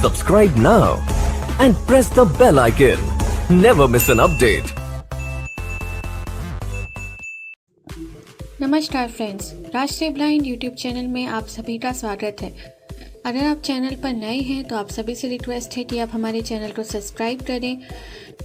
Subscribe now and press the bell icon. Never miss an update. नमस्कार friends, राष्ट्रीय blind YouTube channel में आप सभी का स्वागत है। अगर आप चैनल पर नए हैं तो आप सभी से रिक्वेस्ट है कि आप हमारे चैनल को सब्सक्राइब करें,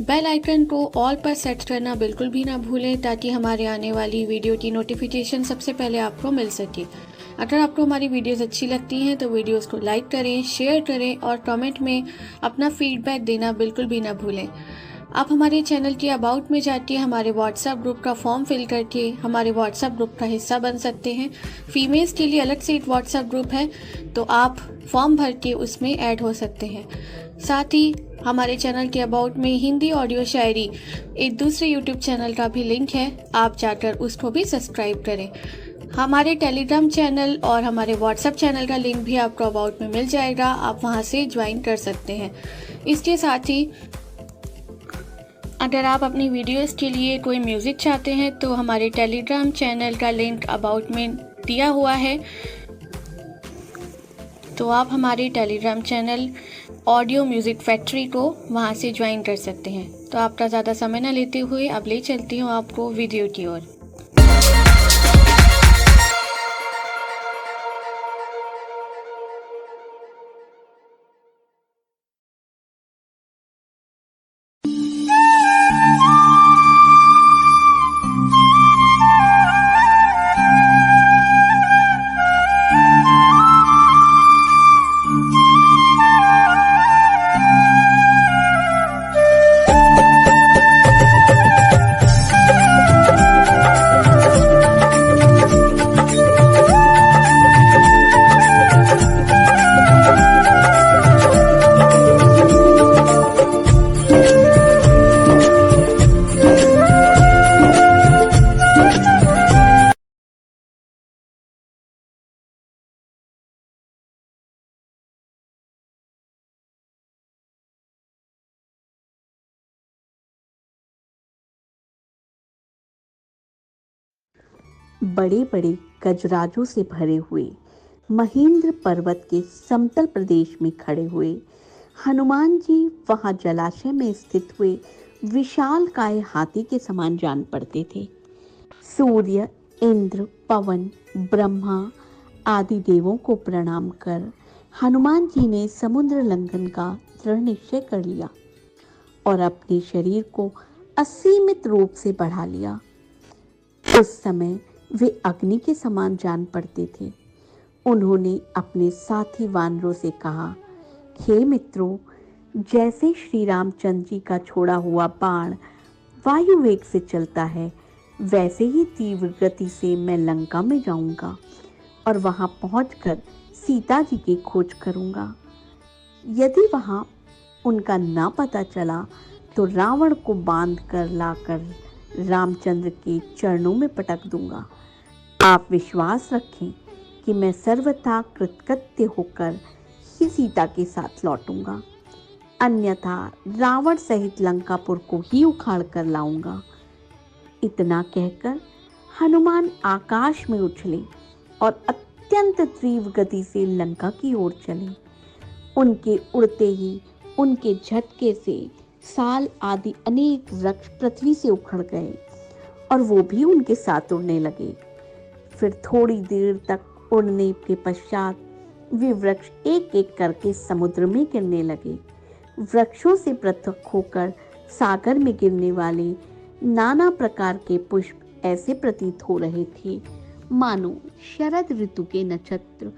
बेल आइकन को ऑल पर सेट करना बिल्कुल भी ना भूलें ताकि हमारे आने वाली वीडियो की नोटिफिकेशन सबसे पहले आपको मिल सके। अगर आपको हमारी वीडियोस अच्छी लगती हैं तो वीडियोस को लाइक करें, शेयर करें और कमेंट में अपना फीडबैक देना बिल्कुल भी ना भूलें। आप हमारे चैनल के अबाउट में जाके हमारे व्हाट्सएप ग्रुप का फॉर्म फिल करके हमारे व्हाट्सएप ग्रुप का हिस्सा बन सकते हैं। फीमेल्स के लिए अलग से एक व्हाट्सएप ग्रुप है, तो आप फॉर्म भर के उसमें ऐड हो सकते हैं। साथ ही हमारे चैनल के अबाउट में हिंदी ऑडियो शायरी एक दूसरे यूट्यूब चैनल का भी लिंक है, आप जाकर उसको भी सब्सक्राइब करें। हमारे टेलीग्राम चैनल और हमारे व्हाट्सएप चैनल का लिंक भी आपको अबाउट में मिल जाएगा, आप वहां से ज्वाइन कर सकते हैं। इसके साथ ही अगर आप अपनी वीडियोस के लिए कोई म्यूज़िक चाहते हैं तो हमारे टेलीग्राम चैनल का लिंक अबाउट में दिया हुआ है, तो आप हमारे Telegram channel audio music factory को वहां से ज्वाइन कर सकते हैं। तो आपका ज़्यादा समय न लेते हुए अब ले चलती हूँ आपको वीडियो की ओर। बड़े बड़े गजराजों से भरे हुए महेंद्र पर्वत के समतल प्रदेश में खड़े हुए हनुमान जी वहां जलाशय में स्थित हुए विशालकाय हाथी के समान जान पड़ते थे। सूर्य, इंद्र, पवन, ब्रह्मा आदि देवों को प्रणाम कर हनुमान जी ने समुद्र लंघन का दृढ़ निश्चय कर लिया और अपने शरीर को असीमित रूप से बढ़ा लिया। उस समय वे अग्नि के समान जान पड़ते थे। उन्होंने अपने साथी वानरों से कहा, हे मित्रों, जैसे श्री रामचंद्र जी का छोड़ा हुआ बाण वायु वेग से चलता है, वैसे ही तीव्र गति से मैं लंका में जाऊंगा और वहां पहुंचकर सीता जी की खोज करूंगा। यदि वहां उनका ना पता चला तो रावण को बांध कर लाकर रामचंद्र के चरणों में पटक दूंगा। आप विश्वास रखें कि मैं सर्वथा कृतकृत्य होकर ही सीता के साथ लौटूंगा, अन्यथा रावण सहित लंकापुर को ही उखाड़ कर लाऊंगा। इतना कहकर हनुमान आकाश में उछले और अत्यंत तीव्र गति से लंका की ओर चले। उनके उड़ते ही उनके झटके से साल आदि अनेक वृक्ष पृथ्वी से उखड़ गए और वो भी उनके साथ उड़ने लगे। फिर थोड़ी देर तक उड़ने के पश्चात वे वृक्ष एक एक करके समुद्र में गिरने लगे। वृक्षों से पृथक होकर सागर में गिरने वाले नाना प्रकार के पुष्प ऐसे प्रतीत हो रहे थे मानो शरद ऋतु के नक्षत्र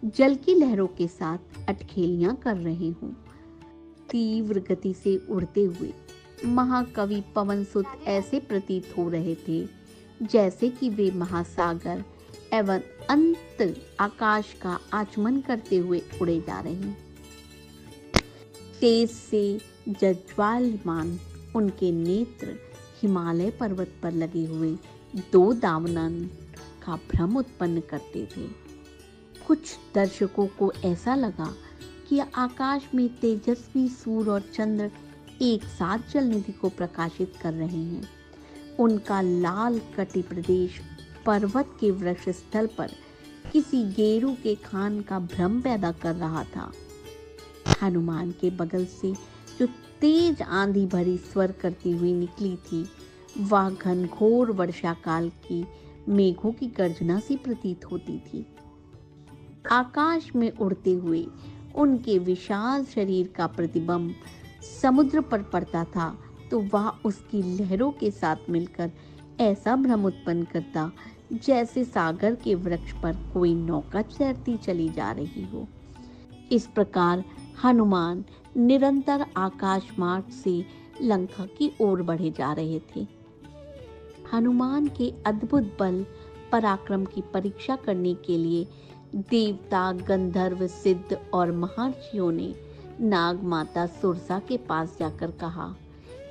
जल की लहरों के साथ अटखेलियां कर रहे हों। तीव्र गति से उड़ते हुए महाकवि पवन सुत ऐसे प्रतीत हो रहे थे जैसे कि वे महासागर एवं अंत आकाश का आचमन करते हुए उड़े जा रहे हैं। तेज से जज्वाल्यमान उनके नेत्र हिमालय पर्वत पर लगे हुए दो दावनन का भ्रम उत्पन्न करते थे। कुछ दर्शकों को ऐसा लगा कि आकाश में तेजस्वी सूर्य और चंद्र एक साथ जलनिधि को प्रकाशित कर रहे हैं। उनका लाल कटी प्रदेश पर्वत के वृक्ष स्थल पर किसी गेरू के खान का भ्रम पैदा कर रहा था। हनुमान के बगल से जो तेज आंधी भरी स्वर करती हुई निकली थी, वह घनघोर वर्षा काल की मेघों की गर्जना सी प्रतीत होती थी। आकाश में उड़ते हुए उनके विशाल शरीर का प्रतिबिंब समुद्र पर पड़ता था तो वह उसकी लहरों के साथ मिलकर ऐसा भ्रम उत्पन्न करता जैसे सागर के वृक्ष पर कोई नौका तैरती चली जा रही हो। इस प्रकार हनुमान निरंतर आकाश मार्ग से लंका की ओर बढ़े जा रहे थे। हनुमान के अद्भुत बल पराक्रम की परीक्षा करने के लिए देवता, गंधर्व, सिद्ध और महर्षियों ने नाग माता सुरसा के पास जाकर कहा,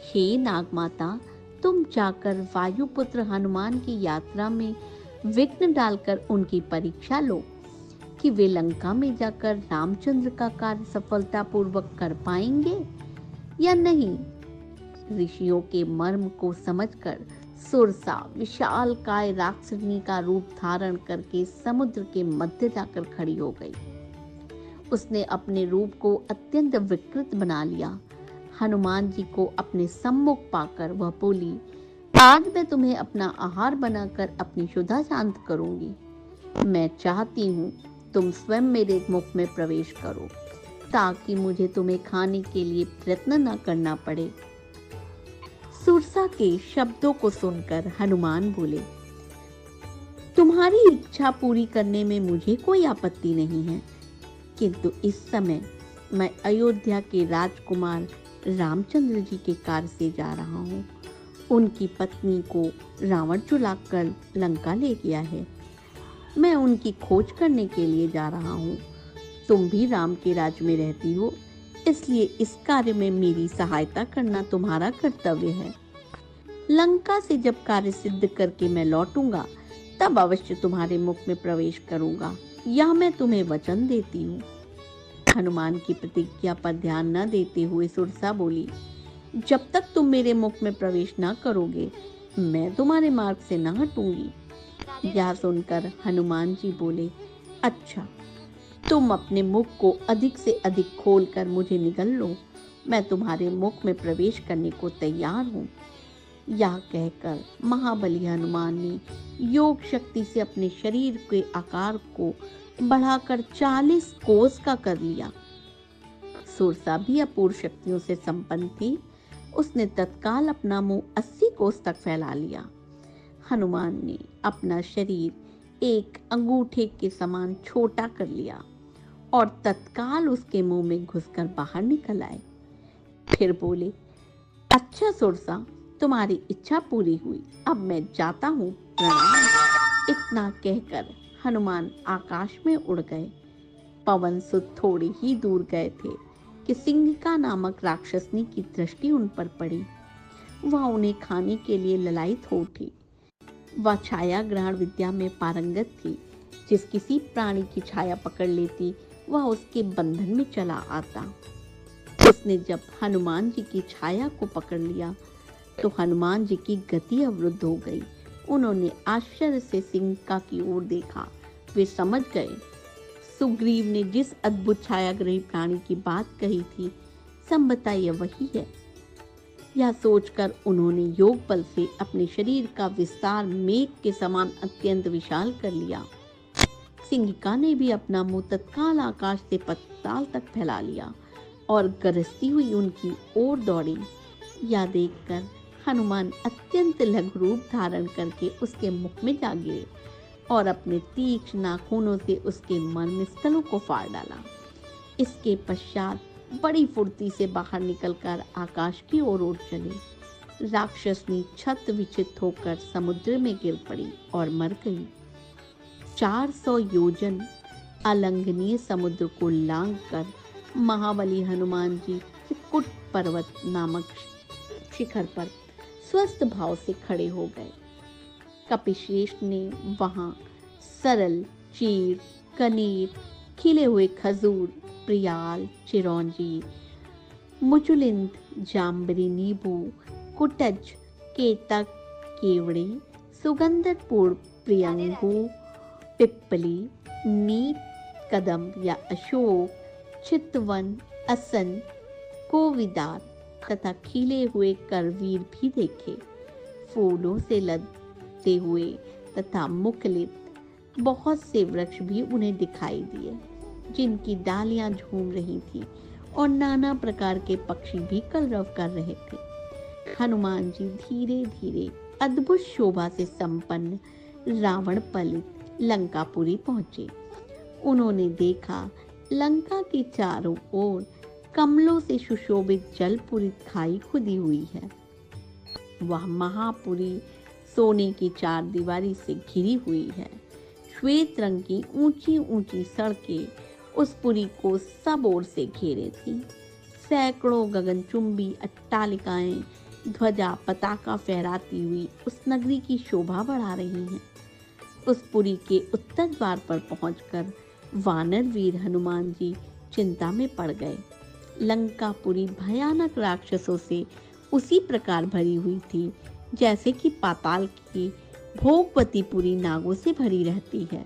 हे नाग माता, तुम जाकर वायुपुत्र हनुमान की यात्रा में विघ्न डालकर उनकी परीक्षा लो कि वे लंका में जाकर रामचंद्र का कार्य सफलतापूर्वक कर पाएंगे या नहीं। ऋषियों के मर्म को समझकर सुरसा विशाल काय राक्षसनी का रूप धारण करके समुद्र के मध्य जाकर खड़ी हो गई। उसने अपने रूप को अत्यंत विकृत बना लिया। हनुमान जी को अपने सम्मुख पाकर वह बोली, आज मैं तुम्हें अपना आहार बनाकर अपनी क्षुधा शांत करूंगी। मैं चाहती हूँ तुम स्वयं मेरे मुख में प्रवेश करो ताकि मुझे तुम्हें खाने के लिए प्रयत्न न करना पड़े। सुरसा के शब्दों को सुनकर हनुमान बोले, तुम्हारी इच्छा पूरी करने में मुझे कोई आपत्ति नहीं है, किंतु इस समय मैं अयोध्या के राजकुमार रामचंद्र जी के कार्य से जा रहा हूँ। उनकी पत्नी को रावण चुराकर लंका ले गया है। मैं उनकी खोज करने के लिए जा रहा हूँ। तुम भी राम के राज्य में रहती हो, इसलिए इस कार्य में मेरी सहायता करना तुम्हारा कर्तव्य है। लंका से जब कार्य सिद्ध करके मैं लौटूंगा तब अवश्य तुम्हारे मुख में प्रवेश करूंगा, यह मैं तुम्हें वचन देती हूँ। हनुमान की प्रतिज्ञा पर ध्यान न देते हुए सुरसा बोली, जब तक तुम मेरे मुख में प्रवेश न करोगे मैं तुम्हारे मार्ग से न हटूंगी। यह सुनकर हनुमान जी बोले, अच्छा, तुम अपने मुख को अधिक से अधिक खोलकर मुझे निगल लो, मैं तुम्हारे मुख में प्रवेश करने को तैयार हूँ। यह कहकर महाबली हनुमान ने योग शक्ति से अपने शरीर के आकार को बढ़ाकर 40 कोस का कर लिया। सुरसा भी अपूर्व शक्तियों से संपन्न थी। उसने तत्काल अपना मुंह 80 कोस तक फैला लिया। हनुमान ने अपना शरीर एक अंगूठे के समान छोटा कर लिया और तत्काल उसके मुंह में घुसकर बाहर निकल आए। फिर बोले, अच्छा सुरसा, तुम्हारी इच्छा पूरी हुई, अब मैं जाता हूँ, प्रणाम। इतना कहकर हनुमान आकाश में उड़ गए। पवन सुत थोड़ी ही दूर गए थे कि सिंहिका नामक राक्षसनी की दृष्टि उन पर पड़ी। वह उन्हें खाने के लिए ललायित हो उठी। वह छाया ग्रहण विद्या में पारंगत थी। जिस किसी प्राणी की छाया पकड़ लेती वह उसके बंधन में चला आता। उसने जब हनुमान जी की छाया को पकड़ लिया तो हनुमान जी की गति अवरुद्ध हो गई। उन्होंने आश्चर्य से सिंहिका की ओर देखा। वे समझ गए सुग्रीव ने जिस अद्भुत छायाग्रही प्राणी की बात कही थी, संभवतः यह वही है। यह सोचकर उन्होंने योग बल से अपने शरीर का विस्तार मेघ के समान अत्यंत विशाल कर लिया। सिंहिका ने भी अपना मुंह तत्काल आकाश से पाताल तक फैला लिया और गरजती हुई उनकी ओर दौड़ी। यह देखकर हनुमान अत्यंत लघु रूप धारण करके उसके मुख में जा गिरे और अपने तीक्ष्ण नाखूनों से उसके मर्म स्थलों को फाड़ डाला। इसके पश्चात बड़ी फुर्ती से बाहर निकलकर आकाश की ओर उड़ चले। राक्षसनी छत विचित होकर समुद्र में गिर पड़ी और मर गई। 400 योजन अलंघनीय समुद्र को लांघकर महाबली हनुमान जी त्रिकुट पर्वत नामक शिखर पर स्वस्थ भाव से खड़े हो गए। कपिश्रेष्ठ ने वहां सरल, चीड़, कनीर, खिले हुए खजूर, प्रियाल, चिरौंजी, मुचुलिंद, जाम्बरी, नींबू, कुटज, केतक, केवड़े, सुगंधपूर्ण प्रियंगू, पिप्पली, नीत, कदम या अशोक, चितवन, असन, कोविदार तथा खिले हुए करवीर भी देखे। फूलों से लदे हुए तथा मुखलित बहुत से वृक्ष भी उन्हें दिखाई दिए, जिनकी डालियां झूम रही थी और नाना प्रकार के पक्षी भी कलरव कर रहे थे। हनुमान जी धीरे धीरे अद्भुत शोभा से संपन्न रावण पलित लंकापुरी पहुंचे। उन्होंने देखा लंका की चारों ओर कमलों से सुशोभित जलपूरित खाई खुदी हुई है। वह महापुरी सोने की चार दीवारी से घिरी हुई है। श्वेत रंग की ऊंची ऊंची सड़कें उस पुरी को सब ओर से घेरे थी। सैकड़ों गगनचुंबी अट्टालिकाएं ध्वजा पताका फहराती हुई उस नगरी की शोभा बढ़ा रही हैं। उस पुरी के उत्तर द्वार पर पहुंचकर वानर वीर हनुमान जी चिंता में पड़ गए। लंकापुरी भयानक राक्षसों से उसी प्रकार भरी हुई थी जैसे कि पाताल की भोगवतीपुरी नागों से भरी रहती है।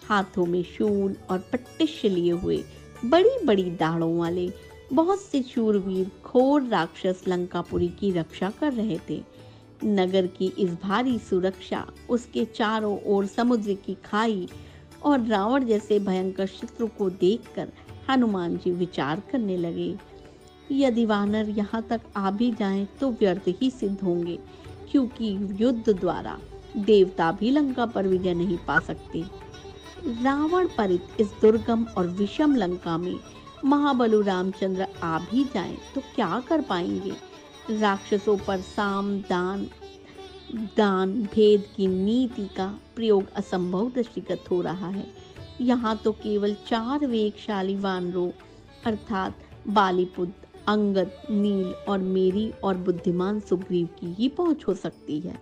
हाथों में शूल और पट्टिश लिए हुए बड़ी बड़ी दाढ़ों वाले बहुत से शूरवीर घोर राक्षस लंकापुरी की रक्षा कर रहे थे। नगर की इस भारी सुरक्षा, उसके चारों ओर समुद्र की खाई और रावण जैसे भयंकर शत्रु को देखकर हनुमान जी विचार करने लगे, यदि वानर यहाँ तक आ भी जाएं तो व्यर्थ ही सिद्ध होंगे, क्योंकि युद्ध द्वारा देवता भी लंका पर विजय नहीं पा सकते। रावण परित इस दुर्गम और विषम लंका में महाबली रामचंद्र आ भी जाएं तो क्या कर पाएंगे। राक्षसों पर साम दान भेद की नीति का प्रयोग असंभव दृष्टिगत हो रहा है। यहाँ तो केवल 4 वेगशाली वानरों अर्थात बालीपुत्र, अंगद, नील और मेरी और बुद्धिमान सुग्रीव की ही पहुंच हो सकती है।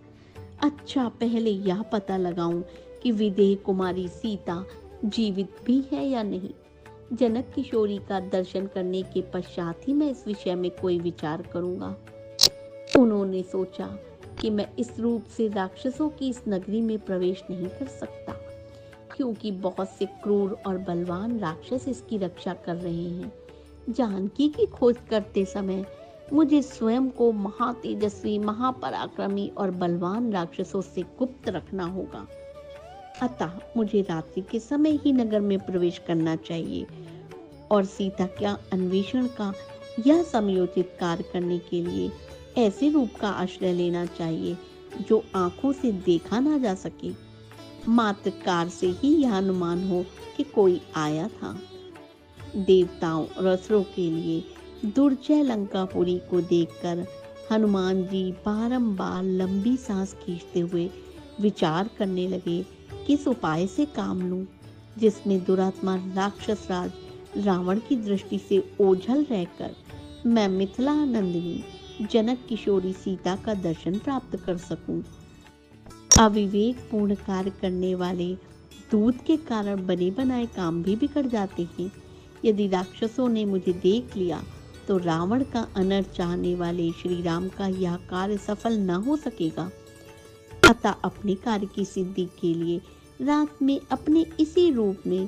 अच्छा, पहले यह पता लगाऊं कि विदेह कुमारी सीता जीवित भी है या नहीं। जनक किशोरी का दर्शन करने के पश्चात ही मैं इस विषय में कोई विचार करूंगा। उन्होंने सोचा कि मैं इस रूप से राक्षसों की इस नगरी में प्रवेश नहीं कर सकता, क्योंकि बहुत से क्रूर और बलवान राक्षस इसकी रक्षा कर रहे हैं। जानकी की खोज करते समय मुझे स्वयं को महातेजस्वी, महापराक्रमी और बलवान राक्षसों से गुप्त रखना होगा। अतः मुझे रात्रि के समय ही नगर में प्रवेश करना चाहिए और सीता का अन्वेषण का यह समयोचित कार्य करने के लिए ऐसे रूप का आश्रय लेना चाहिए जो आंखों से देखा ना जा सके, मात्र कार से ही यह अनुमान हो कि कोई आया था। देवताओं और असुरों के लिए दुर्जय लंकापुरी को देखकर हनुमान जी बारंबार लंबी सांस खींचते हुए विचार करने लगे, किस उपाय से काम लूं जिसमें दुरात्मा राक्षस राज रावण की दृष्टि से ओझल रहकर मैं मिथिला नंदिनी जनक किशोरी सीता का दर्शन प्राप्त कर सकूं। अविवेक पूर्ण कार्य करने वाले दूत के कारण बने बनाए काम भी बिगड़ जाते हैं। यदि राक्षसों ने मुझे देख लिया तो रावण का अनर्थ चाहने वाले श्री राम का यह कार्य सफल न हो सकेगा। अतः अपने कार्य की सिद्धि के लिए रात में अपने इसी रूप में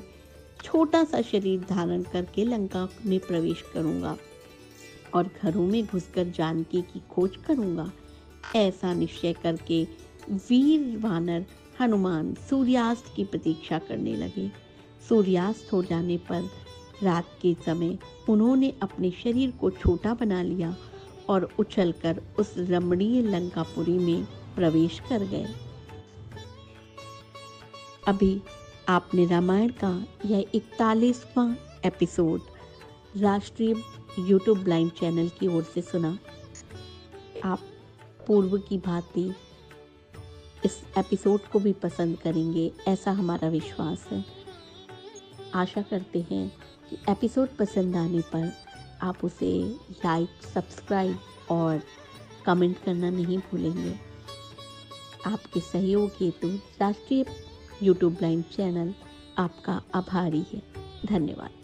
छोटा सा शरीर धारण करके लंका में प्रवेश करूंगा और घरों में घुसकर जानकी की खोज करूंगा। ऐसा निश्चय करके वीर वानर हनुमान सूर्यास्त की प्रतीक्षा करने लगे। सूर्यास्त हो जाने पर रात के समय उन्होंने अपने शरीर को छोटा बना लिया और उछलकर उस रमणीय लंकापुरी में प्रवेश कर गए। अभी आपने रामायण का यह 41वां एपिसोड राष्ट्रीय यूट्यूब ब्लाइंड चैनल की ओर से सुना। आप पूर्व की भांति इस एपिसोड को भी पसंद करेंगे, ऐसा हमारा विश्वास है। आशा करते हैं कि एपिसोड पसंद आने पर आप उसे लाइक, सब्सक्राइब और कमेंट करना नहीं भूलेंगे। आपके सहयोग हेतु राष्ट्रीय यूट्यूब ब्लाइंड चैनल आपका आभारी है। धन्यवाद।